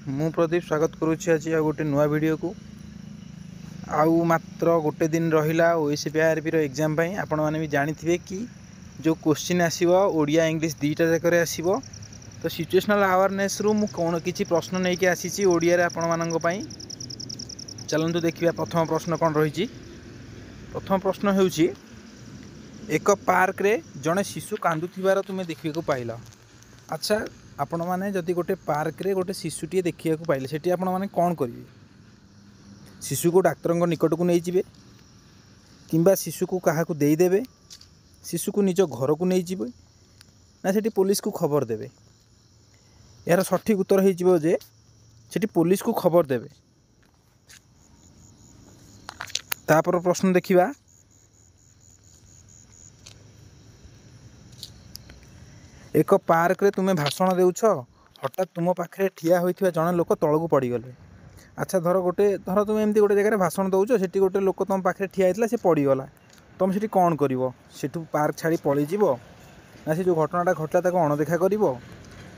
मु प्रदीप स्वागत करुच्ची आज गोटे नुआ वीडियो को आउ मात्र गोटे दिन रहा ओएसपीआरबी एग्जाम आपण मैंने भी जानी कि जो क्वेश्चन आसो ओडिया इंग्लिश दुईटा जाक आसो। तो सिचुएशनल अवेयरनेस रु मु कौन किसी प्रश्न नहीं आसी ओडिया आपण मानी। चलतु देखिए प्रथम प्रश्न कौन रही। प्रथम प्रश्न हो एक पार्क रे जड़े शिशु कांदुथिबार तुम देखा पाइल। अच्छा आपण मैंने जदि गोटे पार्क रे गोटे शिशुटी देखा पाइले सेठी आपण मैंने कौन करेंगे? शिशु को डाक्तर निकट को नहीं जाए किंबा शिशु को क्या देदेवे, शिशु को निज घर को नहीं जाए ना सेठी पुलिस को खबर देवे? यार सठिक उत्तर हो जे सेठी पुलिस को खबर देवे। तापर प्रश्न देखिबा एक पार्क रे तुम्हें भाषण देउछ, हठात तुम पाखे ठिया होइथिबा जने लोक तळकू पड़गले। अच्छा धर तुम एमती गोटे जगह भाषण दौच सेठी गोटे लोक तुम पाखे ठिया होइतला से पड़गला, तुम सेठी कौन करिवो? सेठू पार्क छाड़ी पळै जीवो ना से जो घटनाटा घटला ताको अणदेखा करिवो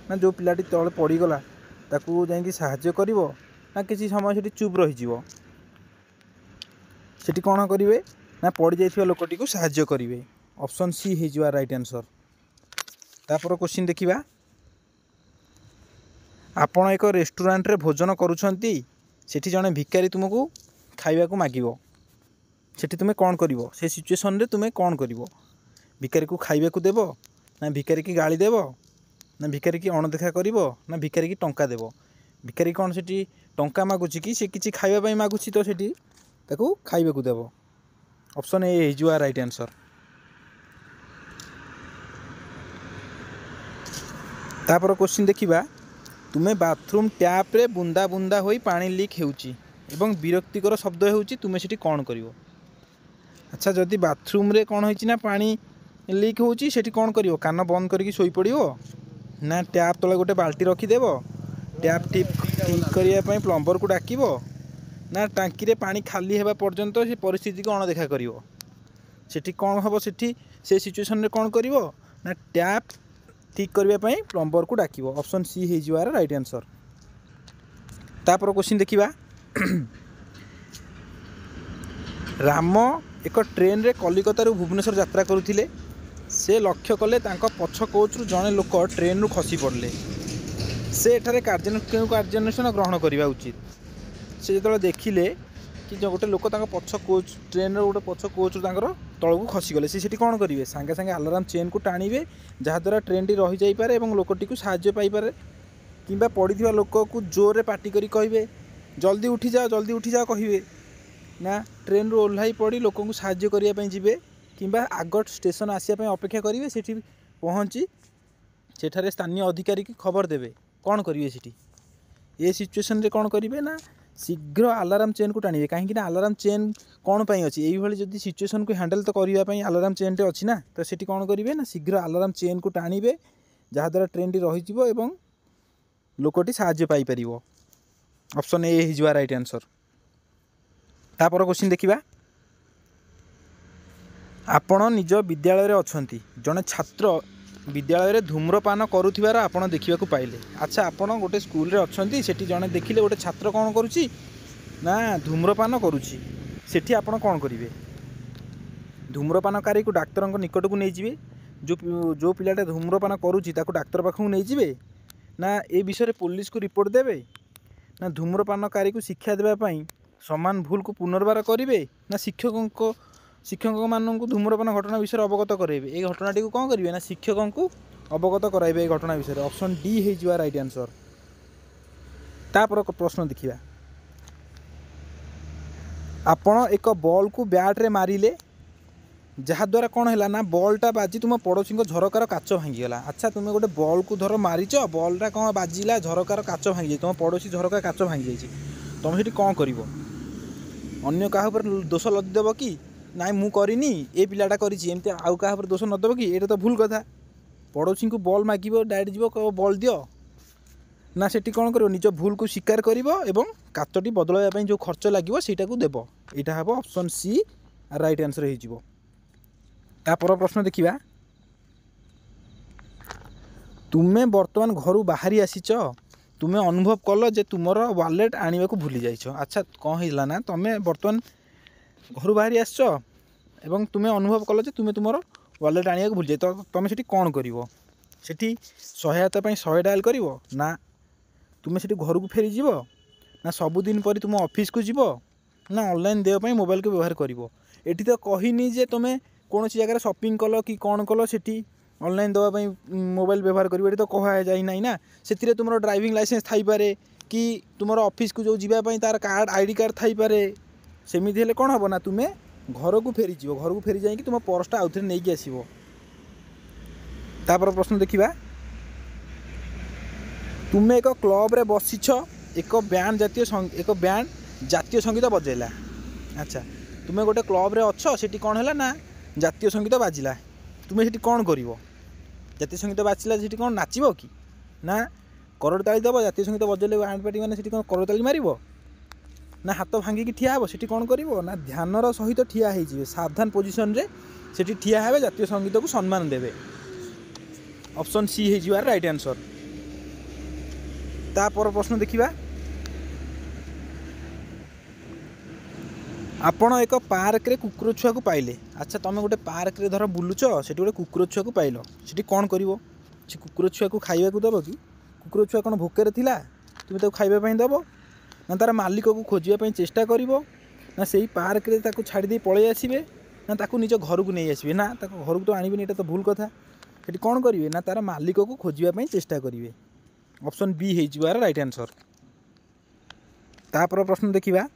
ना जो पिलाटी तळे पड़गला ताकू जाइंकी साहाय्य करिवो ना किसी समय सेठी चुप रही जीवो? सेठी कौन करिवे ना पड़ जाइथिबा लोकटी को साहाय्य करिवे। ऑप्शन सी हे जिवा राइट आंसर। तापर क्वेश्चन देखिबा आपण एक रेस्टोरेंट रे भोजन करूछंती, सेठी जने भिकारी तुमको खाइबा को मागिवो, सेठी तुमे कौन करिवो? से सिचुएशन रे तुमे कौन करिवो? भिकारी को खाइबा को देबो ना भिकारी की गाली देबो ना भिकारी की अणदेखा करिवो ना भिकारी की टंका देबो? भिकारी कौन सेठी टंका मागुची कि से किछि खाइबा पई मागुची तो सेठी ताको खाइबा को देबो? ऑप्शन ए हे जिवा राइट आंसर। तापर क्वेश्चन देखिबा तुम्हें बाथरूम टैप रे बुंदा बुंदा होई पानी लीक हेउची एवं विरक्तिकर शब्द हेउची, तुमे सेठी कौन करिवो? अच्छा जदि बाथरूम रे कौन होइची ना पानी लीक होउची सेठी कौन करिवो? कान बंद करके सोई पड़िवो ना टैप तले गोटे बाल्टी रखी देबो, टैप ठीक करिया पई प्लम्बर को डाकिवो ना टांकी रे पानी खाली हेबा पर्यंत से परिस्थिति को अणदेखा करिवो? सेठी कौन हबो? सेठी से सिचुएशन रे कौन करिवो ना टैप ठीक करने प्लम्बर को डाकिवो। ऑप्शन सी हे जिवार राइट आंसर। तापर क्वेश्चन देखिबा राम एक ट्रेन रे कलिकता रु भुवनेश्वर यात्रा करुथिले, से लक्ष्य कले तांको पछ कोच रु जने लोक ट्रेन रु खसी पड़ले, से एठारे कार्यानुष्ठान ग्रहण करने उचित? से जो देखिले कि जो गोटे लोक पछ कोच ट्रेन गोटे पछ कोच तल को खसीगले, से कौन करेंगे? सांगे सांगे अलार्म चेन को टाणिबे जहाद्वारा ट्रेन टी रही जापे और लोकटी को साहाय्य पाइपे कि पड़ता लोक को जोर रे पार्टी करी कहे जल्दी उठी जाओ कहे ना ट्रेन रू ओह्लाई पड़ी लोक को साहाय्य करने जी कि आग स्टेशन आसापी अपेक्षा करेंगे, सेठी पहुँची सेठारे स्थानीय अधिकारी की खबर देवे, कौन करेंगे? सेठी ये सिचुएशन रे कौन करेंगे ना शीघ्र अलार्म चेन को टाणिबे, कहीं अलार्म चेन कौन पाई अच्छी ये जदि सिचुएशन को हैंडल तो करने अलार्म चेन टे अच्छी ना, तो सेठी कौन करेंगे ना शीघ्र अलार्म चेन को टाणिबे जहाद्वारा ट्रेन टी रही एवं लोकटी साहाय्य पाइपर। ऑप्शन ए हे जिवा राइट आंसर। तापर क्वेश्चन देखिबा आपण निज विद्यालय रे अछंती, जने छात्र विद्यालय रे धूम्रपान करुथिबार आपण देखिबा पाइले। अच्छा आपण गोटे स्कूल रे अछंती, सेठी जने देखिले गोटे छात्र कौन करुची ना धूम्रपान करुची, सेठी आपण कौन करेंगे? धूम्रपानकारी को डाक्तर निकट को नहीं जाए, जो पिलाटा धूम्रपान करुची ताको डाक्तर पाखु नहीं जाए ना ए विषय पुलिस को रिपोर्ट देवे ना धूम्रपानकारी को शिक्षा देवाई समान भूल को पुनर्बार करेंगे ना शिक्षक मानू धूम्रपान घटना विषय अवगत कराइबे? ये घटनाटी को कौन करेंगे ना शिक्षकों को अवगत कराइबे ये घटना विषय। ऑप्शन डी हे जिवा राइट आंसर। तापर प्रश्न देखिबा आपण एक बॉल को बैट रे मारिले जहाद्वारा कौन है ना बॉलटा बाजी तुम पड़ोशी झरकार काच भांगीगला। अच्छा तुम गोटे बॉल को धर मारिच, बॉलटा कौन बाजिला झरकार काच भांगी, तुम पड़ोशी झरकार काच भांगी जाइए, तुम से कौन कर अन्य क्या दोष लदिदेव कि नाई मु करनी ए पिलाटा करमती आउ क्या दोष नदेव कि? ये तो भूल कथा। पड़ोशी को बॉल मागिब डायरेक्ट जीव कह बॉल दियो ना सेठी कौन कर निज भूल को स्वीकार कर काचटी बदलवाई जो खर्च लगे ସେଇଟା देव। यहाँ हम ऑप्शन सी राइट आंसर हो। तापर प्रश्न देखिबा तुम्हें बर्तमान घर बाहरी आसीच तुम्हें अनुभव कल जे तुम वालेट आने को भूली जाइछ। अच्छा कौन है ना तुम बर्तमान घर बाहरी आस एवं तुम्हें अनुभव कल जे तुम तुम वालेट आने को भूली जाए तो तुम से कौन कर सहायता 100 डायल कर ना तुम से घर को फेरीज ना सबुदिन पर तुम ऑफिस को जीव ना ऑनलाइन देवाई मोबाइल को व्यवहार कर। ये तो कहनी जे तुम कौन जगह शॉपिंग कल कि कौन कल से ऑनलाइन देवाई मोबाइल व्यवहार कर। ये तो कह जाए ना से तुम ड्राइविंग लाइसेंस थी पारे कि तुम ऑफिस को जो जीवाई तार कार्ड आईडी कार्ड थी पारे। सेमती हेल्ले कौन हम ना तुम घर को फेरीज घर को फेरी जाकि तुम पर्सटा आउ थे नहीं आसो। तापर प्रश्न देखा तुम एक क्लब रे बसीछ एक बैंड जातीय संगीत बजेला। अच्छा तुम गोटे क्लब रे अच्छ से कौन है ना जातीय संगीत बाजिला तुम से कौन कर जातीय संगीत बाजिला से कौन नाचब कि ना करताली दब जातीय संगीत बजेले बैंड पार्टी मैंने कौन करताली मार ना हाथ भांगिकी ठिया हे से कौन कर ना ध्यानर सहित ठिया हो सावधान पोजिशन रे से ठिया हे जातीय संगीत को सम्मान देवे। ऑप्शन सी हो राइट आंसर। तापर प्रश्न देखा आपण एक पार्क रे कुकुर छुआ को पाइले। अच्छा तुम गोटे पार्क रे धर बुलुच से गोटे कुकुर छुआ को पाइल से कौन कर कुकुर छुआ को खाइबा को दब कि कुकुर छुआ कौन भोकर थिला तुम तो खाइबा दब ना तार मालिक को खोजापी चेष्टा कर ना से पार्क रे ताको छाड़ी दे पलि आसबे ना ताको निज घर को नहीं आसबे ना ताको घर को तो आनबे ये तो भूल कथा। से कौन करेंगे ना तार मालिक को खोजापी चेष्टा करेंगे। ऑप्शन बी हो राइट आंसर। तापर प्रश्न देखा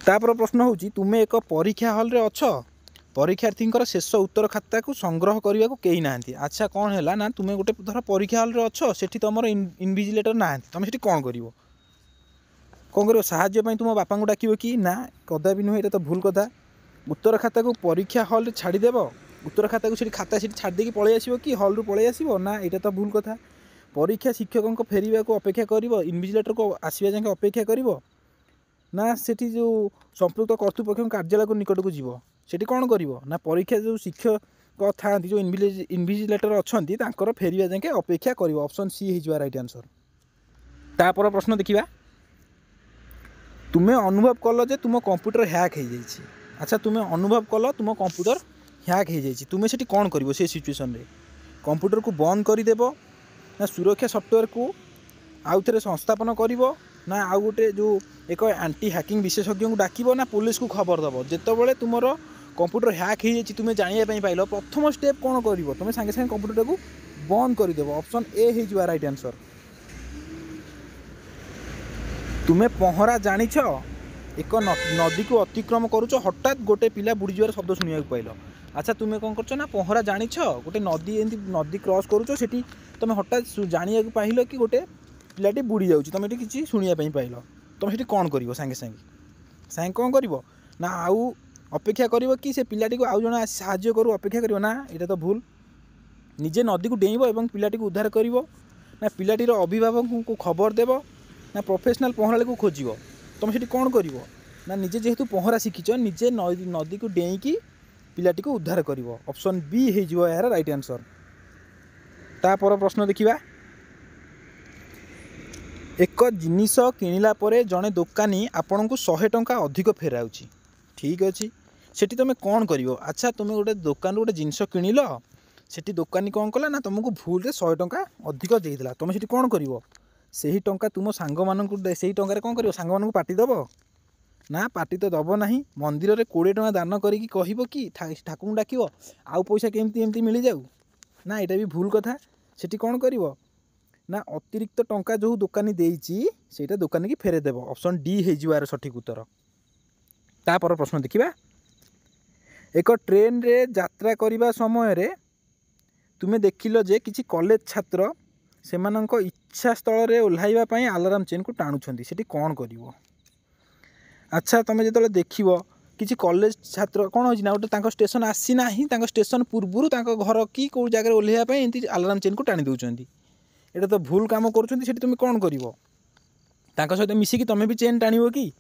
तापर प्रश्न हूँ तुम एक परीक्षा हल रे अच्छ परीक्षार्थी शेष उत्तर खाता को संग्रह करने को कहीं ना। अच्छा कौन है ना तुम गोटे धर परीक्षा हल रे अच्छ से तुम इनविजिलेटर ना तुम से कौन कर कौन कर साहाय्य तुम बापा को डाक कि ना कदा भी नुहे। तो भूल कथा उत्तर खाता को परीक्षा हल रे छाड़देव उत्तर खाता को खाता से छाड़देक पलि आसो कि हल रू पलि आसो ना यहाँ तो भूल कथा। परीक्षा शिक्षकों फेरवा को अपेक्षा कर इनविजिलेटर को आसवा जाए अपेक्षा कर ना से जो संपृक्त कर्तृपक्ष कार्यालय को निकट को जीव से कौन कर ना परीक्षा जो शिक्षक था जो इनविजिलेटर अच्छा फेरवा जाए अपेक्षा कर। ऑप्शन सी हो राइट आंसर। तापर प्रश्न देखा तुम्हें अनुभव कल जे तुम कंप्यूटर हैक हो जाइए। अच्छा तुम्हें अनुभव कल तुम कंप्यूटर हैक हो जाइए तुम्हें से कौन कर सिचुएसन रे कंप्यूटर को बंद करदेव ना सुरक्षा सॉफ्टवेयर को आउ थे संस्थापन कर ना आउ गोटे जो एक एंटी हैकिंग विशेषज्ञ को डाक ना पुलिस को खबर दब जितेबाला तुम कंप्यूटर हैक हो जाए तुम्हें जानापी पाइल प्रथम स्टेप कौन कर तुम सागे सागे कंप्यूटर को बंद करदेव। ऑप्शन ए हो राइट आंसर। तुम्हें पहरा जानिछ एक नदी को अतिक्रम करुच हठात गोटे पिला बुड़ी जबार शब्द शुणा पाइल। अच्छा तुम्हें कौन कर पहरा जानिछ गोटे नदी एमती नदी क्रॉस करुच से तुम हठात जाना पाइल कि गोटे पिलाटी बुड़ी जाऊँ तुम ये किसी शुणापी पाइल तुम से कौन कर सागे सागे सागे कौन कर ना आउ अपेक्षा कर कि से पिलाटी को आउ जन साहाय्य करू अपेक्षा कर ना ये तो भूल निजे नदी को डेइब और पिलाटी को उद्धार कर ना पिलाटीर अभिभावक को खबर देव ना प्रोफेशनल पहरा को खोज तुम से कौन कर ना निजे जेहेतु पहरा शिखिच निजे नदी को डेईकी पिलाटी को उद्धार कर। ऑप्शन बी हो यार राइट आंसर। तापर प्रश्न देखा एक जिनिस किणिला परे जड़े दोकानी आपण को 100 टंका अधिक फेराऊँ ठीक अच्छे से तुम कौन कर। अच्छा तुम गोटे दुकान गोटे जिनस किणिल से दोकानी कौन कला ना तुमको भूल रे 100 टंका अधिक देला तुम से कौन कर से ही टंका तुम सांग मानू से टंकार कौन कर सांग मानू पार्टी दब ना पार्टी तो दब ना मंदिर में 20 टंका दान करी कह कि ठाकुर डाक आउ पैसा केमती एमती मिल जाऊ ना यहाँ भी भूल कथा से कौन कर ना अतिरिक्त टंका जो दुकानी देइची सेटा दुकानी की फेरे देव। ऑप्शन डी हो यार सठिक उत्तर। तापर प्रश्न देखा एक ट्रेन रे यात्रा करने समय रे तुम्हें देखिल जे किसी कॉलेज छात्र से इच्छा स्थल रे ओह्लैवाई आलाराम चेन को टाणुंट से कौन कर। अच्छा तुम जो देख किसी कॉलेज छात्र कौन हो गोटे स्टेशन आसी ना स्टेशन पूर्व घर कि कौ जगह ओह्लैवाई एमती आलाराम चेन को टाणी दौरान ये तो भूल काम कर तुम कौन कर सहित मिसिकी तुम भी चेन टाण कि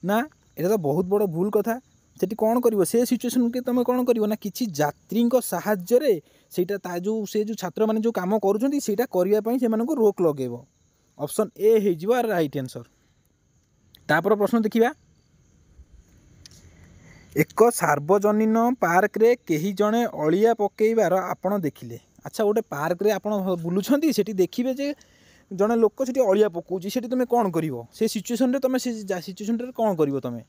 ना ये तो बहुत बड़ भूल कथा सेठी कौन करिवो से सिचुएशन के तुम कौन करिवो ना किछि यात्री साहाय्य सेटा ता जो से जो छात्र माने जो काम करूछंती सेटा करिया पई से मानको रोक लगेबो। ऑप्शन ए हे जिवो राइट आंसर। तापर प्रश्न देखिबा एक सार्वजनिक पार्क रे केही जणे अलिया पकेइबार आपण देखिले। अच्छा गोटे पार्क रे आपण बुलुछंती सेठी देखिबे जे जणे लोक सेठी अलिया पकोउची सेठी तुमे कोन करिवो से सिचुएशन रे तुमे से सिचुएशन रे कोन करिवो तुमे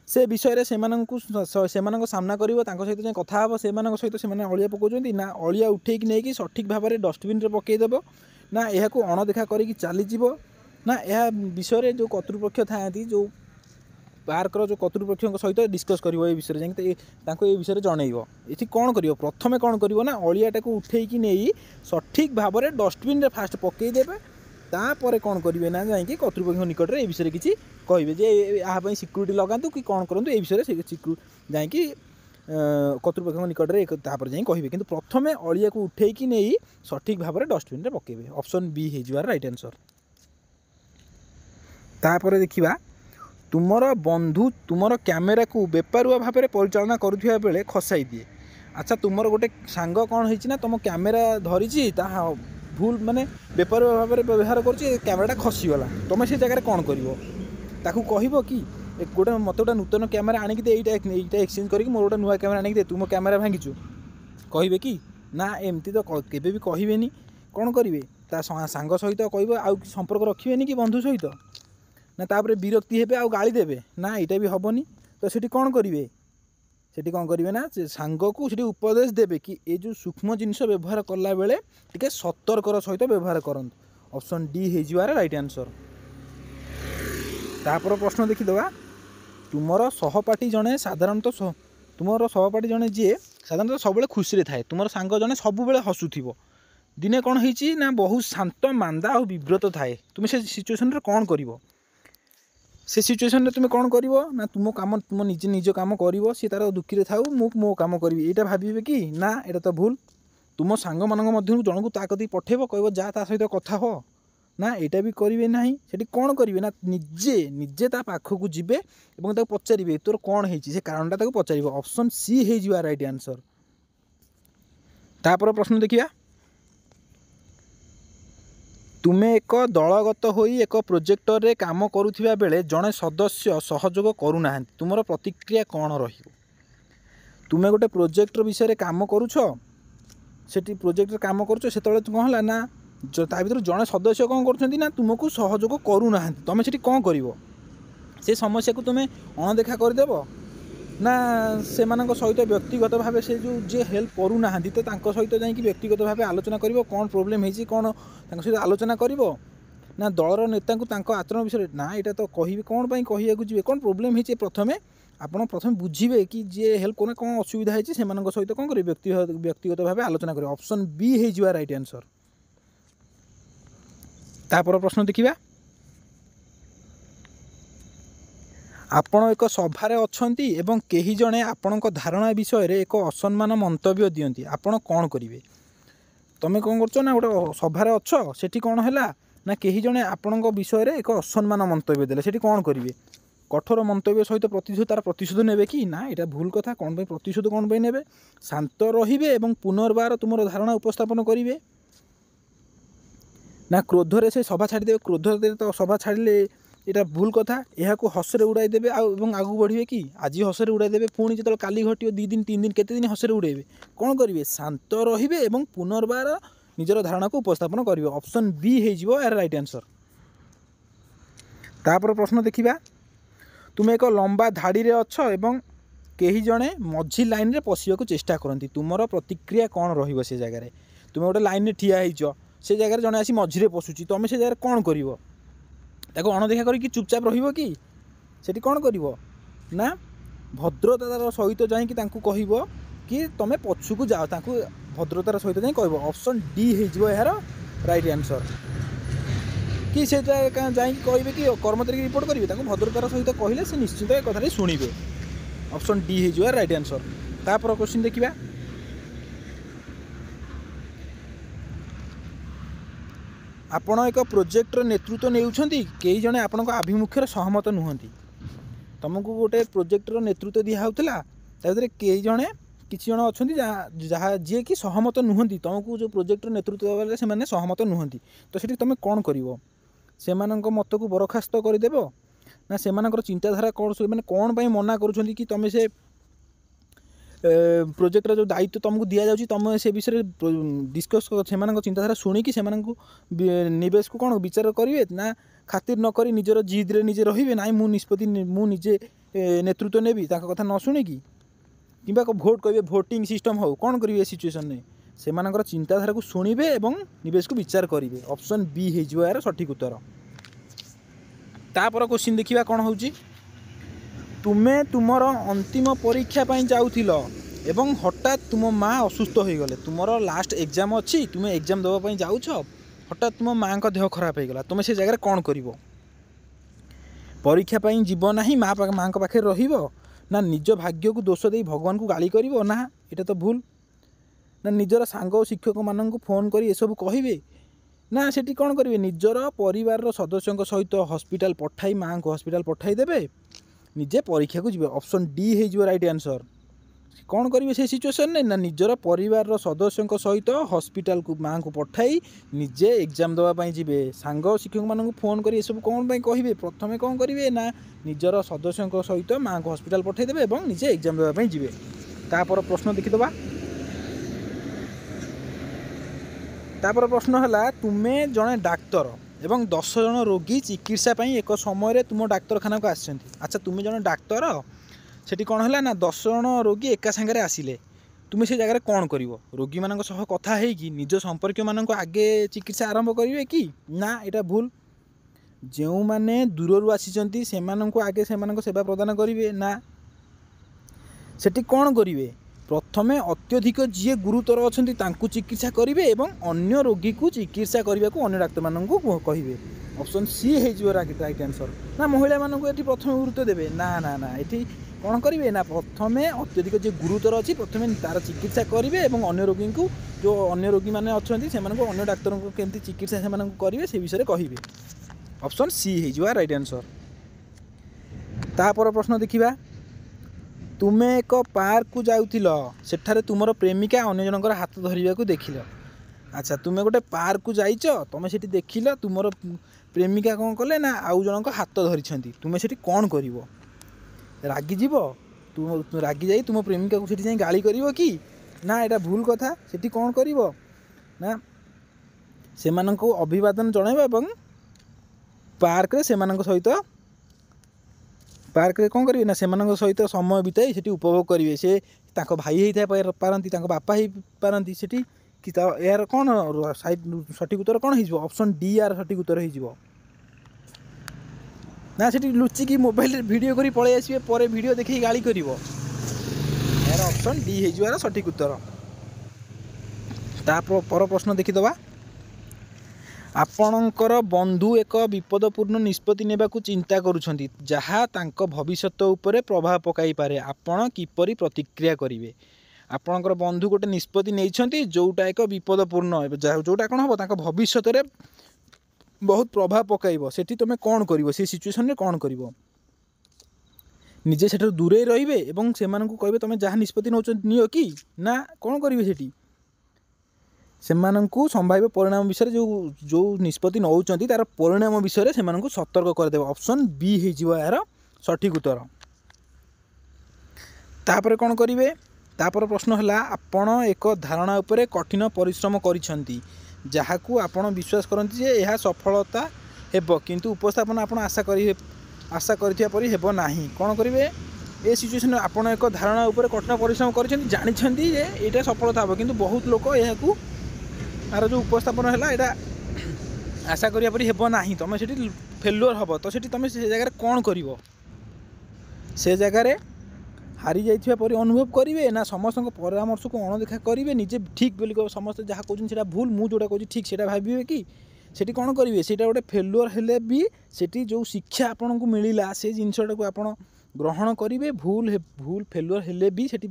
से विषय रे सेमानक सामना करिवो तांको सहित जे कथा हबो सेमानक सहित सेमाने अलिया पकोउचंती ना अलिया उठेइक नै कि सठिक भाव रे डस्टबिन रे पकेइ देबो ना एहाकू अणदेखा करिक चली जीवो ना यह विषय रे जो कर्तृपक्ष थाती जो पार्क जो कर्तृपक्ष सहित डिस्कस करिवो ए विषय रे तांको ए विषय रे जणैबो। एठी कोन करिवो प्रथमे कोन करिवो ना अलियाटा को उठेइक नै सठिक भाव रे डस्टबिन रे फास्ट पकेइ देबे तापर कौन करेंगे ना जाकि कर्तृपक्ष निकट में ये विषय किसी कहे जे यहाँ सिक्यूरीटी लगातु कि कौन करूँ ये विषय से जाकि कर्तृपक्ष निकट में जाए कहे कि प्रथम अलिया को उठेक नहीं सठिक भाव में डस्टबिन में पकेबे। ऑप्शन बी हो राइट आंसर। तापर देखा तुमर बंधु तुमर कैमेरा को बेपारुआ भाव में परिचालना करुवा बेले खसाई दिए। अच्छा तुमर गोटे सांग कौन होना तुम कैमेरा धरी भूल माने बेपार भाव में व्यवहार करमेराटा खसीगला तुम से जगह कौन कर कहब कि गोटे मत गोटे नूतन कैमेरा आणिक दे एटा एक्सचेंज करके मोर गोटे नुआ कैमेरा आणिक दे तुम कैमेरा भांगीचु कहे कि ना एमती तो केबे भी कहबेनी कौन करेंगे ता सांग सहित कह आउ संपर्क रखिए कि बंधु सहित ना तापर विरक्ति हेबे आउ गाली देबे ना एटा भी हेनी तो सेठी कौन करेंगे सेठी कौन करेंगे ना सांग को सेठी उपदेश देबे कि ये जो सूक्ष्म जिनस व्यवहार कला बेले टिके सतर्कर सहित व्यवहार करंतु। ऑप्शन डी हो राइट आंसर। तापर प्रश्न देखीदवा तुमर सहपाठी जड़े साधारणतः तुमर सहपाठी जड़े जी साधारणतः सब खुशी रे थाए तुमर सांग जड़े सब हसुथिबो दिने कौन होइछि ना बहुत शांत मांदा और विव्रत थाए तुम से सिचुएशन रे कौन करिवो से सिचुएशन रे तुम कौन करिवो ना तुम काम तुम निजे निज काम करिवो सी तार दुखी रे थाउ मु मो काम करिवि एटा भाबिबे कि ना एटा तो भूल तुम सांग मानक मध्यरु जनकु ता कति पठेबो कहबो जा ता सहित कथा हो ना एटा भी करिवे नाही सेठी कौन करिवे ना निजे निजे ता पाखकु जिबे एवं ताको पचारिबे तोर कौन हेछि से कारणटा ताको पचारिबो। ऑप्शन सी हेजिवा राइट आंसर। तापर प्रश्न देखिया तुमे एक दलगत होई एक प्रोजेक्टर रे काम करुथिबा बेले जड़े सदस्य सहयोग करूना तुमर प्रतिक्रिया कौन रही। तुमे गोटे प्रोजेक्टर विषय रे काम करुछ सेठी प्रोजेक्टर काम करुछ सेतले कौन होला ना ता भीतर जड़े सदस्य कौन करुछंती ना तुमको सहयोग करूना तुम सेठी कौन करिवो से समस्या को तुमे अणदेखा करदेव ना से सहित व्यक्तिगत भाव से जो जे हेल्प करूना तो सहित जाकि व्यक्तिगत भाव आलोचना कर कौन प्रोब्लेम होती कौन सहित आलोचना कर ना दलर नेता को आचरण विषय ना यहाँ तो कहे कौन कहू जी कौन प्रोब्लेम होती प्रथमे आपड़ प्रथम बुझे कि जे हेल्प करना कौन असुविधा है सहित कौन करेंगे व्यक्तिगत भाव आलोचना करेंगे। ऑप्शन बी हो राइट आंसर। तापर प्रश्न देखिबा आपण एक सभारे अछंती एवं केही जणे आपणक धारणा विषय रे एक असम्मान मंतव्य दियंती आपण कौन करिवे। तमे कौन करछ ना गोटे सभारे अछ सेठी कौन हैला ना केही जणे आपणक विषय रे एक असम्मान मंतव्य देले सेठी कौन करिवे कठोर मंतव्य सहित प्रतिशोध तार प्रतिशोध नेबे कि ना एटा भूल कथा कौन पे प्रतिशोध कौन पे नेबे शांत रहिबे एवं पुनर्बार तुमर धारणा उपस्थापन करिवे ना क्रोधरे से सभा छाड़ी देबे क्रोधरे तो सभा छाड़िले यहाँ भूल कथा यह हसरे उड़ाई देवे आगू बढ़े कि आज हसरे उड़ाई देवे पुणी जो काली घटियो 2 दिन 3 दिन केते दिन हसरे उड़ेबे कौन करेंगे शांत रहिबे एवं पुनर्बार निजर धारणा को उपस्थापन करेंगे। ऑप्शन बी हो राइट आंसर। तापर प्रश्न देखिबा तुम एक लंबा धाड़ी रे अछ एवं केही जणे मझी लाइन रे पशिବାକୁ चेष्टा करती तुमर प्रतिक्रिया कौन रहिबो से जगह रे तुम गोटे लाइन रे ठिया होइछ से जगह जणे आसी मझी रे पशुची तुम से जगह कौन करिवो ताको अणदेखा करी चुपचाप रहिबो कि सेठी कौन करिवो ना भद्रतार सहित जाइकि तांकु कहिबो कि तमे पछुकु जाओ तांकु भद्रतार सहित जाई कहबो। ऑप्शन डी हेजिबो यार राइट आंसर कि से जाई कहबे कि कर्मचारी रिपोर्ट करिवे तांकु भद्रतार सहित कहिले से निश्चित ए कथारे सुनिबे। ऑप्शन डी हेजिबो राइट आंसर। तापर क्वेश्चन देखिबा आपण एक प्रोजेक्टर नेतृत्व नेउछंती कई जने आपण आभिमुख्य सहमत नुहंती तुमको गोटे प्रोजेक्टर नेतृत्व दिहला कई जड़े किसी जन अच्छा जहाँ जी कि सहमत नुहति तुमको जो प्रोजेक्टर नेतृत्व देवाले से सहमत नुहति तो सीठी तुम कौन कर से मत को बरखास्त करदेव ना से चिंताधारा कौन से मैंने कौन पर मना करुँच कि तुम से प्रोजेक्टर जो दायित्व तुमको दि जाऊँगी तुम से विषय डिस्कस से चिंताधारा शुणिकी से नवेश को कौन विचार करेंगे ना खातिर नक निजर जिद रे निजे रे ना मु निष्पत्ति मुझे नेतृत्व नेबी कथा न शुणिकी कि भोट कहे भोटिंग सिस्टम हो कौन करेंगे सिचुएसन में से चिंताधारा को शुणे और नवेश को विचार करेंगे ऑप्शन बी हो यार सठिक उत्तर। तापर क्वेश्चन देखा कौन हो तुम्हें तुमर अंतिम परीक्षा जाऊल एवं हठात तुम माँ असुस्थ हो गले तुमर लास्ट एग्जाम अच्छी तुम्हें एग्जाम देवाई जाऊछ हठात तुम माँ का देह खराब हो गला तुम से जगह कौन कर परीक्षा जीव ना माँ पाखे ना निज भाग्य को दोष दे भगवान को गाली कर ना यहाँ तो भूल ना निजर सांग शिक्षक मानक फोन कर सब कहे ना सेठी कौन करेंगे निजर परिवार सदस्यों सहित हॉस्पिटल पठाई माँ को हॉस्पिटल पठाई देवे निजे परीक्षा को जी ऑप्शन डी हो राइट आंसर कौन करेंगे से सिचुएसन में ना निजर परिवार सदस्यों सहित हॉस्पिटल को माँ को पठाई निजे एग्जाम देवाई जी सांग शिक्षक मानक फोन कर सब कौन कहे प्रथम कौन करेंगे ना निजर सदस्यों सहित माँ को हॉस्पिटल पठाई देवे और निजे एग्जाम देवाई जी। तापर प्रश्न देखीदबा तापर प्रश्न है तुम्हें जड़े डाक्तर एवं 10 जन रोगी चिकित्सा एक समय तुम डाक्तखाना को आस अच्छा तुम्हें जड़े डाक्तर सेठी कौन है ना 10 जन रोगी एका सांगे आसिले तुम्हें से जगह कौन कर रोगी मान कथा है कि निज संपर्क मान आगे चिकित्सा आरंभ करेंगे कि ना यहाँ भूल जो मैंने दूर आसी से आगे से सेवा प्रदान करेंगे ना सेठी कौन करेंगे प्रथमे अत्यधिक जी गुरुतर अच्छा चिकित्सा करेंगे और अन्य रोगी को चिकित्सा करने को अन्य डाक्तर मान कहे ऑप्शन सी हो राइट आंसर ना महिला मानक ये प्रथम गुरुत्व देवे ना ना ना ये कौन करेंगे ना प्रथमे अत्यधिक जी गुरुतर अच्छी प्रथम तार चिकित्सा करेंगे और अन्य रोगी को जो अन्य रोगी मैंने अच्छा से अन्य डाक्तर को केमती चिकित्सा से करेंगे से विषय कहे ऑप्शन सी हो राइट आंसर। तापर प्रश्न देखा तुम्हें एक पार्क को जाऊल सेठारे तुमर प्रेमिका अन्य जनकर हाथ धरने को देख अच्छा तुम्हें गोटे पार्क को जाइच तुम से देख तुमर प्रेमिका कौन कले ना आउ जनक हाथ धरी तुम्हें से कौन कर रागिजीव तुम रागी जाई तुम प्रेमिका को सीठी गाली कर कि ना यहाँ भूल कथा से कौन कर ना से अभिवादन जन पार्क से सहित पार्क कौन करेंगे ना से सहित समय बिताई से उपभोग करेंगे से भाई होता पारती बापा हो पारती से यार कौन सठिक उत्तर कौन हो ऑप्शन डी यार सठिक उत्तर हो ना से लुचिकी मोबाइल वीडियो करी पलि आसबे पर वीडियो देखी गाली कर यार ऑप्शन डी हो यार सठिक उत्तर। पर प्रश्न देखीदबा आपणकर बंधु एक विपदपूर्ण निष्पत्ति नेबाकू चिंता करुछंती जहाँ तांको भविष्यत उपरे प्रभाव पकाई पारे आपण किपरि प्रतिक्रिया करिवे आपणकर बंधु गोटे निष्पत्ति नैछंती जोटा एक विपदपूर्ण जोटा कौन हम तांको भविष्यत रे बहुत प्रभाव पकाइब सेठी तुम कौन कर सिचुएसन रे कौन कर निजे सेठ दूरे रहिबे एवं से कहे तुम जहाँ निष्पत्ति नौ नियो कि ना कौन करेंगे सेठी से संभाव्य परिणाम विषय जो जो निष्पत्ति नौ तार परिणाम विषय से सतर्क करदेव ऑप्शन बी हो यार सठिक उत्तर। तापर कौन करेंगे तापर प्रश्न है आपण एक धारणा उपरे कठिन परिश्रम करिसेंती जहाकू आपण विश्वास करती जे यह सफलता हेब किंतु उपस्थापन आपण आशा करथिया परि हेब नाही कौन करेंगे ए सिचुएसन आपण एक धारणा उपरे कठिन परिश्रम करिसेंती जानिछंती जे एटा सफलता हेब किंतु बहुत लोक यहाकू आर जो उपस्थापन है यहाँ आशा करिया परि हेब नाही तुम से फेल्युअर हम तो तुम से जगह कौन कर से जगार हारी जाइथिबा परि अनुभव करेंगे ना समस्त परामर्श को अणदेखा करेंगे निजे ठीक बोली समस्त जहाँ कहते भूल मुझे जोटा कहूँ ठीक से भावे कि सेठी कौन करेंगे से गोटे फेल्युअर हेले भी सेठी जो शिक्षा आपन को मिलला से जिनटा को आप ग्रहण करेंगे भूल फेल्युअर हेले भी सेठी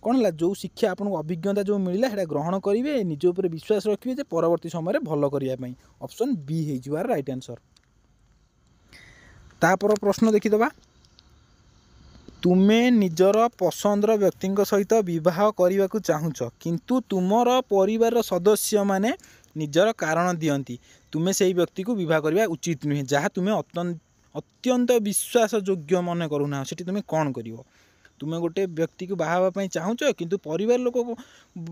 कौन है जो शिक्षा आपको अभिज्ञता जो मिलला है ग्रहण करेंगे निज उपर विश्वास रखिए परवर्ती समय भल करने ऑप्शन बी हो राइट आंसर। तापर प्रश्न देखीदबा ତୁମେ ନିଜର ପସନ୍ଦର ବ୍ୟକ୍ତିଙ୍କ ସହିତ ବିବାହ କରିବାକୁ ଚାହୁଁଛ, କିନ୍ତୁ ତୁମର ପରିବାରର ସଦସ୍ୟମାନେ ନିଜର କାରଣ ଦିଅନ୍ତି ତୁମେ ସେହି ବ୍ୟକ୍ତିକୁ ବିବାହ କରିବା ଉଚିତ ନୁହେଁ, ଯାହା ତୁମେ ଅତ୍ୟନ୍ତ ବିଶ୍ୱାସଯୋଗ୍ୟ ମନେ କରୁନାହ। ସେଠି ତୁମେ କ'ଣ କରିବ? ତୁମେ ଗୋଟେ ବ୍ୟକ୍ତିକୁ ବାହା ହେବା ପାଇଁ ଚାହୁଁଛ, କିନ୍ତୁ ପରିବାର ଲୋକ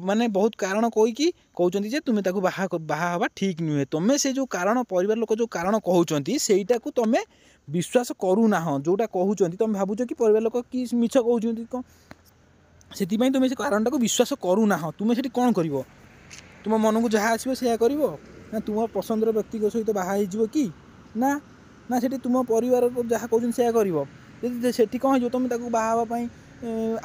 ମାନେ ବହୁତ କାରଣ କହୁଛନ୍ତି ଯେ ତୁମେ ତାକୁ ବାହା ହେବା ଠିକ୍ ନୁହେଁ। ତୁମେ ସେ ଯେଉଁ କାରଣ ପରିବାର ଲୋକ ଯେଉଁ କାରଣ କହୁଛନ୍ତି ସେଇଟାକୁ ତୁମେ ବିଶ୍ୱାସ କରୁନାହ। ଯେଉଁଟା କହୁଛନ୍ତି ତୁମେ ଭାବୁଛ କି ପରିବାର ଲୋକ କି ମିଛ କହୁଛନ୍ତି କ'ଣ, ସେଥିପାଇଁ ତୁମେ ସେ କାରଣଟାକୁ ବିଶ୍ୱାସ କରୁନାହ। ତୁମେ ସେଠି କ'ଣ କରିବ? ତୁମ ମନକୁ ଯାହା ଆସିବ ସେୟା କରିବ, ନା ତୁମ ପସନ୍ଦର ବ୍ୟକ୍ତିଙ୍କ ସହିତ ବାହା ହେଇଯିବ କି ନା ନା ସେଠି ତୁମ ପରିବାର ଯାହା କହୁଛନ୍ତି ସେୟା କରିବ? ଯଦି ସେଠି କ'ଣ ହେଇଯିବ, ତୁମେ ତାକୁ ବାହା ହେବା ପାଇଁ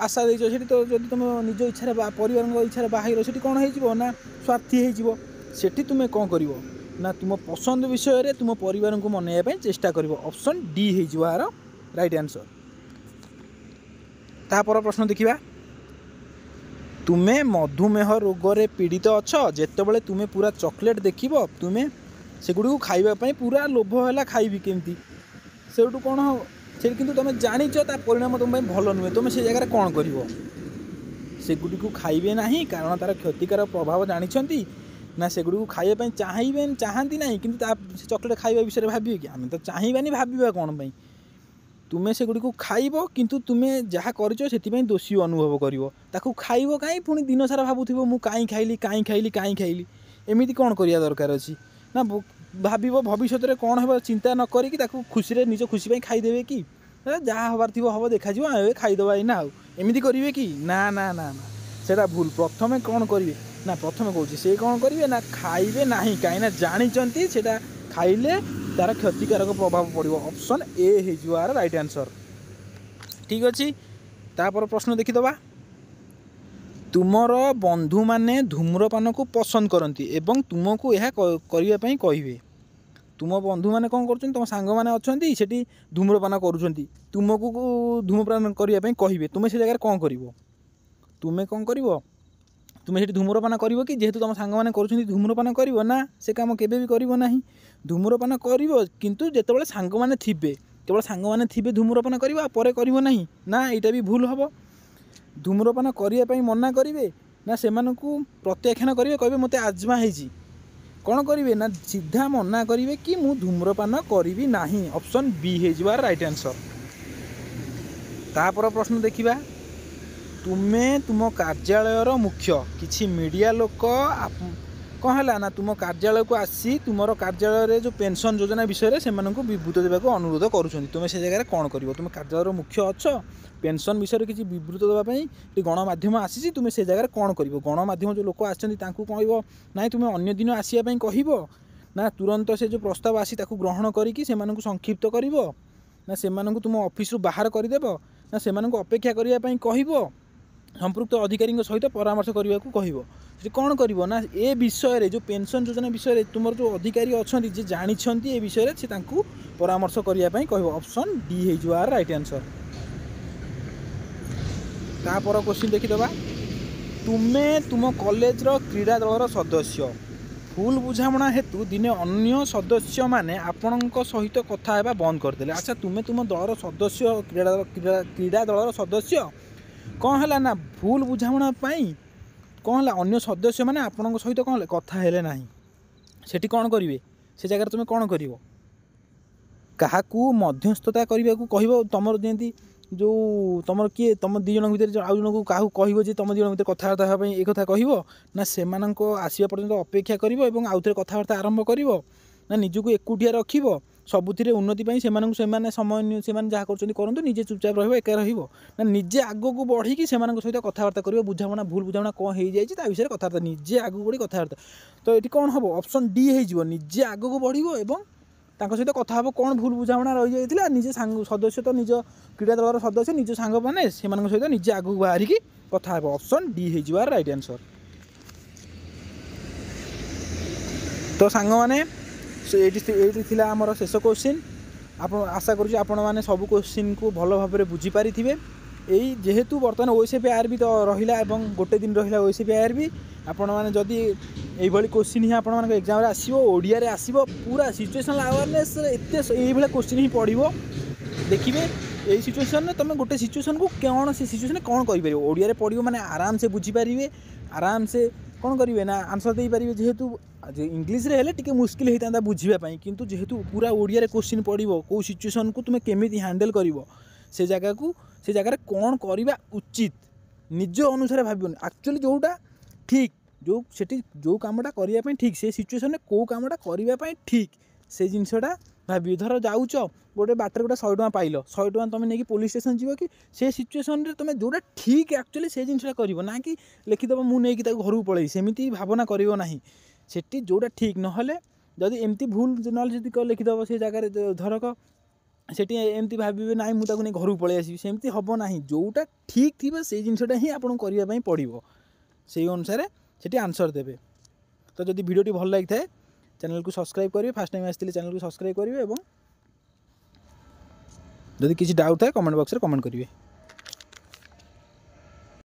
ଆଶା ଦେଇଛ, ସେଠି ତ ଯଦି ତୁମେ ନିଜ ଇଚ୍ଛାରେ ପରିବାରଙ୍କ ଇଚ୍ଛାରେ ବାହା ହେଇଗଲ, ସେଠି କ'ଣ ହେଇଯିବ ନା ସ୍ୱାର୍ଥୀ ହେଇଯିବ। ସେଠି ତୁମେ କ'ଣ କରିବ ନା ତୁମ ପସନ୍ଦ ବିଷୟରେ ତୁମ ପରିବାରଙ୍କୁ ମନେଇବା ପାଇଁ ଚେଷ୍ଟା କରିବ। ଅପସନ୍ ଡି ହେଇଯିବ ଏହାର ରାଇଟ୍ ଆନ୍ସର୍। ତାପର ପ୍ରଶ୍ନ ଦେଖିବା। ତୁମେ ମଧୁମେହ ରୋଗରେ ପୀଡ଼ିତ ଅଛ, ଯେତେବେଳେ ତୁମେ ପୁରା ଚକୋଲେଟ୍ ଦେଖିବ ତୁମେ ସେଗୁଡ଼ିକୁ ଖାଇବା ପାଇଁ ପୁରା ଲୋଭ ହେଲା, ଖାଇବି କେମିତି, ସେଇଠୁ କ'ଣ ହେବ? ସେଠି କିନ୍ତୁ ତୁମେ ଜାଣିଛ ତା ପରିଣାମ ତୁମ ପାଇଁ ଭଲ ନୁହେଁ, ତୁମେ ସେ ଜାଗାରେ କ'ଣ କରିବ? ସେଗୁଡ଼ିକୁ ଖାଇବେ ନାହିଁ କାରଣ ତା'ର କ୍ଷତିକାର ପ୍ରଭାବ ଜାଣିଛନ୍ତି, ନା ସେଗୁଡ଼ିକୁ ଖାଇବା ପାଇଁ ଚାହାନ୍ତି ନାହିଁ କିନ୍ତୁ ସେ ଚକୋଲେଟ୍ ଖାଇବା ବିଷୟରେ ଭାବିବେ କି? ଆମେ ତ ଚାହିଁବାନି, ଭାବିବା କ'ଣ ପାଇଁ? ତୁମେ ସେଗୁଡ଼ିକୁ ଖାଇବ, କିନ୍ତୁ ତୁମେ ଯାହା କରିଛ ସେଥିପାଇଁ ଦୋଷୀ ଅନୁଭବ କରିବ। ତାକୁ ଖାଇବ କାହିଁ, ପୁଣି ଦିନସାରା ଭାବୁଥିବ ମୁଁ କାହିଁ ଖାଇଲି। ଏମିତି କ'ଣ କରିବା ଦରକାର ଅଛି? ନା ଭାବିବ ଭବିଷ୍ୟତରେ କ'ଣ ହେବ ଚିନ୍ତା ନ କରିକି ତାକୁ ଖୁସିରେ ନିଜ ଖୁସି ପାଇଁ ଖାଇଦେବେ କି? ଯାହା ହେବାର ଥିବ ହେବ, ଦେଖାଯିବ, ଏବେ ଖାଇଦେବା ଏଇନା ଆଉ, ଏମିତି କରିବେ କି? ନା ନା ନା ନା, ସେଇଟା ଭୁଲ। ପ୍ରଥମେ କ'ଣ କରିବେ ନା, ପ୍ରଥମେ କହୁଛି ସେ କ'ଣ କରିବେ ନା ଖାଇବେ ନାହିଁ, କାହିଁକିନା ଜାଣିଛନ୍ତି ସେଇଟା ଖାଇଲେ ତା'ର କ୍ଷତିକାରକ ପ୍ରଭାବ ପଡ଼ିବ। ଅପସନ୍ ଏ ହେଇଯିବ ଆର ରାଇଟ୍ ଆନ୍ସର୍। ଠିକ୍ ଅଛି, ତାପରେ ପ୍ରଶ୍ନ ଦେଖିଦେବା। ତୁମର ବନ୍ଧୁମାନେ ଧୂମ୍ରପାନକୁ ପସନ୍ଦ କରନ୍ତି ଏବଂ ତୁମକୁ ଏହା କରିବା ପାଇଁ କହିବେ। ତୁମ ବନ୍ଧୁମାନେ କ'ଣ କରୁଛନ୍ତି, ତୁମ ସାଙ୍ଗମାନେ ଅଛନ୍ତି ସେଠି ଧୂମ୍ରପାନ କରୁଛନ୍ତି, ତୁମକୁ ଧୂମ୍ରପାନ କରିବା ପାଇଁ କହିବେ, ତୁମେ ସେ ଜାଗାରେ କ'ଣ କରିବ? ତୁମେ କ'ଣ କରିବ? ତୁମେ ସେଠି ଧୂମ୍ରପାନ କରିବ କି? ଯେହେତୁ ତୁମ ସାଙ୍ଗମାନେ କରୁଛନ୍ତି ଧୂମ୍ରପାନ କରିବ ନା, ସେ କାମ କେବେ ବି କରିବ ନାହିଁ। ଧୂମ୍ରପାନ କରିବ କିନ୍ତୁ ଯେତେବେଳେ ସାଙ୍ଗମାନେ ଥିବେ, କେବଳ ସାଙ୍ଗମାନେ ଥିବେ ଧୂମ୍ରପାନ କରିବ, ଆଉ ପରେ କରିବ ନାହିଁ, ନା ଏଇଟା ବି ଭୁଲ ହେବ। ଧୂମ୍ରପାନ କରିବା ପାଇଁ ମନା କରିବେ ନା ସେମାନଙ୍କୁ ପ୍ରତ୍ୟାଖ୍ୟାନ କରିବେ, କହିବେ ମୋତେ ଆଜ୍ମା ହେଇଛି। କ'ଣ କରିବେ ନା ସିଧା ମନା କରିବେ କି ମୁଁ ଧୂମ୍ରପାନ କରିବି ନାହିଁ। ଅପସନ୍ ବି ହେଇଯିବ ରାଇଟ୍ ଆନ୍ସର୍। ତାପର ପ୍ରଶ୍ନ ଦେଖିବା। ତୁମେ ତୁମ କାର୍ଯ୍ୟାଳୟର ମୁଖ୍ୟ, କିଛି ମିଡ଼ିଆ ଲୋକ କ'ଣ ହେଲା ନା ତୁମ କାର୍ଯ୍ୟାଳୟକୁ ଆସି ତୁମର କାର୍ଯ୍ୟାଳୟରେ ଯେଉଁ ପେନ୍ସନ୍ ଯୋଜନା ବିଷୟରେ ସେମାନଙ୍କୁ ବିବୃତ ଦେବାକୁ ଅନୁରୋଧ କରୁଛନ୍ତି, ତୁମେ ସେ ଜାଗାରେ କ'ଣ କରିବ? ତୁମେ କାର୍ଯ୍ୟାଳୟର ମୁଖ୍ୟ ଅଛ, ପେନ୍ସନ୍ ବିଷୟରେ କିଛି ବିବୃତ ଦେବା ପାଇଁ ଗଣମାଧ୍ୟମ ଆସିଛି, ତୁମେ ସେ ଜାଗାରେ କ'ଣ କରିବ? ଗଣମାଧ୍ୟମ ଯେଉଁ ଲୋକ ଆସିଛନ୍ତି ତାଙ୍କୁ କହିବ ନାଇଁ ତୁମେ ଅନ୍ୟ ଦିନ ଆସିବା ପାଇଁ କହିବ, ନା ତୁରନ୍ତ ସେ ଯେଉଁ ପ୍ରସ୍ତାବ ଆସି ତାକୁ ଗ୍ରହଣ କରିକି ସେମାନଙ୍କୁ ସଂକ୍ଷିପ୍ତ କରିବ, ନା ସେମାନଙ୍କୁ ତୁମ ଅଫିସରୁ ବାହାର କରିଦେବ, ନା ସେମାନଙ୍କୁ ଅପେକ୍ଷା କରିବା ପାଇଁ କହିବ, ସମ୍ପୃକ୍ତ ଅଧିକାରୀଙ୍କ ସହିତ ପରାମର୍ଶ କରିବାକୁ କହିବ? ସେଠି କ'ଣ କରିବ ନା ଏ ବିଷୟରେ ଯେଉଁ ପେନ୍ସନ୍ ଯୋଜନା ବିଷୟରେ ତୁମର ଯେଉଁ ଅଧିକାରୀ ଅଛନ୍ତି ଯେ ଜାଣିଛନ୍ତି ଏ ବିଷୟରେ, ସେ ତାଙ୍କୁ ପରାମର୍ଶ କରିବା ପାଇଁ କହିବ। ଅପସନ୍ ଡି ହେଇଯିବ ଆର ରାଇଟ୍ ଆନ୍ସର୍। ତାପର କ୍ୱେଶ୍ଚିନ୍ ଦେଖିଦେବା। ତୁମେ ତୁମ କଲେଜର କ୍ରୀଡ଼ା ଦଳର ସଦସ୍ୟ, ଭୁଲ ବୁଝାମଣା ହେତୁ ଦିନେ ଅନ୍ୟ ସଦସ୍ୟମାନେ ଆପଣଙ୍କ ସହିତ କଥା ହେବା ବନ୍ଦ କରିଦେଲେ। ଆଚ୍ଛା, ତୁମେ ତୁମ ଦଳର ସଦସ୍ୟ, କ୍ରୀଡ଼ା ଦଳର ସଦସ୍ୟ, କ'ଣ ହେଲା ନା ଭୁଲ ବୁଝାମଣା ପାଇଁ କ'ଣ ହେଲା, ଅନ୍ୟ ସଦସ୍ୟମାନେ ଆପଣଙ୍କ ସହିତ କ'ଣ ହେଲା କଥା ହେଲେ ନାହିଁ। ସେଠି କ'ଣ କରିବେ? ସେ ଜାଗାରେ ତୁମେ କ'ଣ କରିବ? କାହାକୁ ମଧ୍ୟସ୍ଥତା କରିବାକୁ କହିବ। ତୁମର ଯେମିତି ଯେଉଁ ତୁମର କିଏ ତୁମ ଦୁଇ ଜଣଙ୍କ ଭିତରେ ଆଉ ଜଣଙ୍କୁ କାହାକୁ କହିବ ଯେ ତୁମ ଦୁଇ ଜଣଙ୍କ ଭିତରେ କଥାବାର୍ତ୍ତା ହେବା ପାଇଁ ଏ କଥା କହିବ, ନା ସେମାନଙ୍କ ଆସିବା ପର୍ଯ୍ୟନ୍ତ ଅପେକ୍ଷା କରିବ ଏବଂ ଆଉଥରେ କଥାବାର୍ତ୍ତା ଆରମ୍ଭ କରିବ, ନା ନିଜକୁ ଏକୁଟିଆ ରଖିବ, ସବୁଥିରେ ଉନ୍ନତି ପାଇଁ ସେମାନେ ସେମାନେ ଯାହା କରୁଛନ୍ତି କରନ୍ତୁ, ନିଜେ ଚୁପଚାପ ରହିବ, ଏକା ରହିବ, ନା ନିଜେ ଆଗକୁ ବଢ଼ିକି ସେମାନଙ୍କ ସହିତ କଥାବାର୍ତ୍ତା କରିବ? ବୁଝାମଣା ଭୁଲ ବୁଝାମଣା କ'ଣ ହେଇଯାଇଛି ତା ବିଷୟରେ କଥାବାର୍ତ୍ତା, ନିଜେ ଆଗକୁ ବଢ଼ି କଥାବାର୍ତ୍ତା। ତ ଏଠି କ'ଣ ହେବ? ଅପସନ୍ ଡି ହେଇଯିବ, ନିଜେ ଆଗକୁ ବଢ଼ିବ ଏବଂ ତାଙ୍କ ସହିତ କଥା ହେବ କ'ଣ ଭୁଲ ବୁଝାମଣା ରହିଯାଇଥିଲା, ନିଜେ ସଦସ୍ୟ ତ ନିଜ କ୍ରୀଡ଼ା ଦଳର ସଦସ୍ୟ, ନିଜ ସାଙ୍ଗମାନେ ସେମାନଙ୍କ ସହିତ ନିଜେ ଆଗକୁ ବାହାରିକି କଥା ହେବ। ଅପସନ୍ ଡି ହେଇଯିବ ରାଇଟ୍ ଆନ୍ସର୍। ତ ସାଙ୍ଗମାନେ ଏଇଠି ଥିଲା ଆମର ଶେଷ କ୍ୱେଶ୍ଚିନ୍। ଆପଣ ଆଶା କରୁଛି ଆପଣମାନେ ସବୁ କ୍ୱେଶ୍ଚିନ୍କୁ ଭଲ ଭାବରେ ବୁଝିପାରିଥିବେ। ଏଇ ଯେହେତୁ ବର୍ତ୍ତମାନ OSFIRB ତ ରହିଲା ଏବଂ ଗୋଟେ ଦିନ ରହିଲା OSFIRB, ଆପଣମାନେ ଯଦି এইভাবে কোশ্চিন ହିଁ ଆପଣମାନଙ୍କ ଏକ୍ଜାମ୍ରେ ଆସିବ, ଓଡ଼ିଆରେ ଆସିବ, ପୁରା ସିଚୁଏସନାଲ୍ ଆୱାରନେସ୍ ଏତେ ଏଇଭଳିଆ କୋଶ୍ଚିନ୍ ହିଁ ପଡ଼ିବ। ଦେଖିବେ यही सिचुएसन तुम गोटे सिचुएसन को कौन से सिचुएसन कौन कर ओडिया पढ़ो मैंने आराम से बुझीपारे आराम से कौन करेंगे ना आंसर दे पारे जेहेतु इंग्लीश रे हेले टिके मुश्किल होता बुझापी किंतु जेहेतु पूरा ओडिया रे क्वेश्चन पड़ो कौ सिचुएसन को तुम केमी हैंडल कर से जगह कौन करवा उचित निज अनुसार भावन एक्चुअली जोटा ठीक जो सेठी जो कामटा करने ठीक से सिचुएसन में कौ कामटा करने ठीक से जिनसटा भाव धर जाऊच गोटे बाटर गोटे 100 टଙ୍କା पाइल 100 टଙ୍କା तुम नहीं पुलिस स्टेशन जीव कि से सिचुएसन रे तुम जोटा ठीक एक्चुअली से जिनसा कर ना कि लिखिदेव मुझे घर को पलैली सेमती भावना करना सेठी जोटा ठीक ना जदि एमती भूल ना लिखिदेव से जगार धरक सेठी एमती भावे ना मुझे नहीं घर को पलि आसबि सेमती हम ना जोटा ठीक थी से जिनसा ही आपको करने पड़ो से अनुसार से आंसर देवे। तो जदि वीडियोटी भल लगी था चैनल को सब्सक्राइब करेंगे फास्ट टाइम आसते चैनल को सब्सक्राइब करेंगे और जदि किसी डाउट था कमेंट बॉक्स में कमेंट करेंगे।